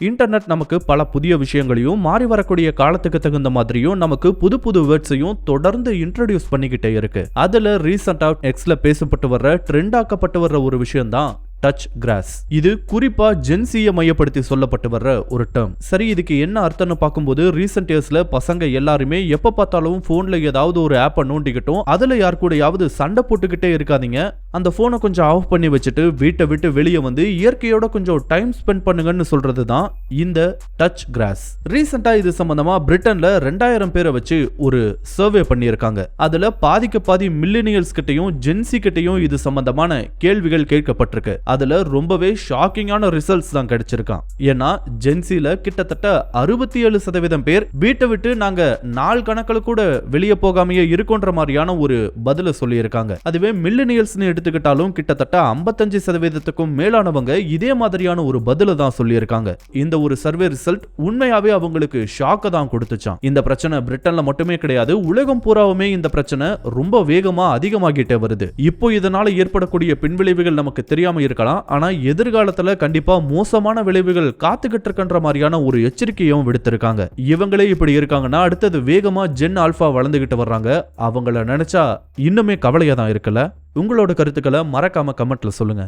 Internet நமக்கு பல புதிய விஷயங்களையும் மாறி வரக்கூடிய காலத்துக்கு தகுந்த மாதிரியும் நமக்கு புது புது வேர்ட்ஸையும் தொடர்ந்து இன்ட்ரோடியூஸ் பண்ணிக்கிட்டே இருக்கு. அதுல ரீசெண்டா எக்ஸ்ல பேசப்பட்டு வர்ற ட்ரெண்ட் ஆக்கப்பட்டு வர்ற ஒரு விஷயம் தான் டச் கிராஸ். இது குறிப்பா ஜென்சியை மையப்படுத்தி சொல்லப்பட்டு வர்ற ஒரு டேர்ம். சரி, இதுக்கு என்ன அர்த்தம்னு பார்க்கும்போது ரீசெண்ட் இயர்ஸ்ல பசங்க எல்லாருமே எப்ப பார்த்தாலும் போன்ல ஏதாவது ஒரு ஆப்பை நோண்டிக்கிட்டும் அதுல யார் கூடயாவது சண்டை போட்டுக்கிட்டே இருக்காதீங்க, அந்த போனை கொஞ்சம் ஆஃப் பண்ணி வச்சுட்டு வீட்டை விட்டு வெளியே வந்து இயற்கையோட கொஞ்சம் டைம் ஸ்பெண்ட் பண்ணுங்கன்னு சொல்றது தான் இந்த டச் கிராஸ். ரீசெண்டா இது சம்பந்தமா பிரிட்டன்ல 2000 பேரை வச்சு ஒரு சர்வே பண்ணியிருக்காங்க. அதுல பாதிக்கு பாதி மில்லினியல்ஸ் கிட்டையும் ஜென்சி கிட்டையும் இது சம்பந்தமான கேள்விகள் கேட்கப்பட்டிருக்கு. அதுல ரொம்பவே ஷாக்கிங்கான ரிசல்ட்ஸ் தான் கிடைச்சிருக்கான். ஏன்னா ஜென்சில கிட்டத்தட்ட 67% பேர் வீட்டை விட்டு நாங்க நாள் கணக்கில் கூட வெளியே போகாமையே இருக்கோன்ற மாதிரியான ஒரு பதில சொல்லி இருக்காங்க. அதுவே மில்லினியல்ஸ் எடுத்துக்கிட்டாலும் கிட்டத்தட்ட 55%க்கும் மேலானவங்க இதே மாதிரியான ஒரு பதில தான் சொல்லி இருக்காங்க. இந்த ஒரு சர்வே ரிசல்ட் உண்மையாவே அவங்களுக்கு ஷாக்க தான் கொடுத்துச்சான். இந்த பிரச்சனை பிரிட்டன்ல மட்டுமே கிடையாது, உலகம் பூராவுமே இந்த பிரச்சனை ரொம்ப வேகமா அதிகமாகிட்டே வருது. இப்போ இதனால ஏற்படக்கூடிய பின்விளைவுகள் நமக்கு தெரியாம இருக்கலாம், ஆனா எதிர்காலத்துல கண்டிப்பா மோசமான விளைவுகள் காத்துக்கிட்டு இருக்கின்ற மாதிரியான ஒரு எச்சரிக்கையும் விடுத்திருக்காங்க. இவங்களே இப்படி இருக்காங்கன்னா அடுத்தது வேகமா ஜென் ஆல்பா வளர்ந்துகிட்டு வர்றாங்க. அவங்கள நினைச்சா இன்னுமே கவலையா தான் இருக்குல்ல. உங்களோட கருத்துக்களை மறக்காம கமெண்ட்ல சொல்லுங்க.